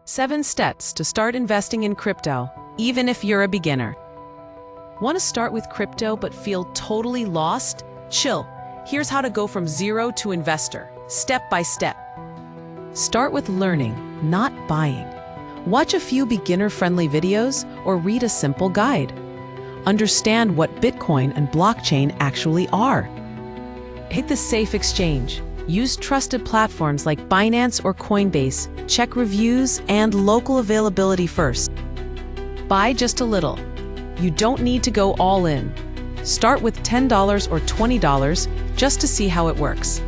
7 steps to start investing in crypto, even if you're a beginner. Want to start with crypto but feel totally lost? Chill. Here's how to go from zero to investor, step by step. Start with learning, not buying. Watch a few beginner-friendly videos or read a simple guide. Understand what Bitcoin and blockchain actually are. Hit the safe exchange. Use trusted platforms like Binance or Coinbase. Check reviews and local availability first. Buy just a little. You don't need to go all in. Start with $10 or $20 just to see how it works.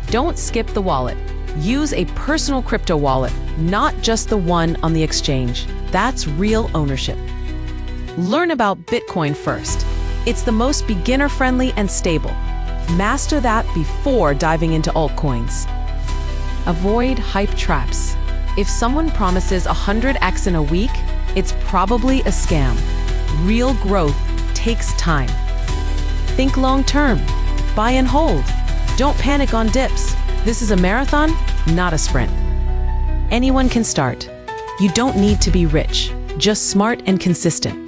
Don't skip the wallet. Use a personal crypto wallet, not just the one on the exchange. That's real ownership. Learn about Bitcoin first. It's the most beginner-friendly and stable. Master that before diving into altcoins. Avoid hype traps. If someone promises 100x in a week, it's probably a scam. Real growth takes time. Think long-term. Buy and hold. Don't panic on dips. This is a marathon, not a sprint. Anyone can start. You don't need to be rich, just smart and consistent.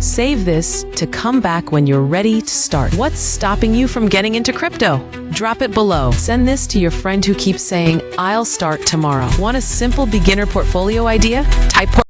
Save this to come back when you're ready to start. What's stopping you from getting into crypto? Drop it below. Send this to your friend who keeps saying, "I'll start tomorrow." Want a simple beginner portfolio idea? Type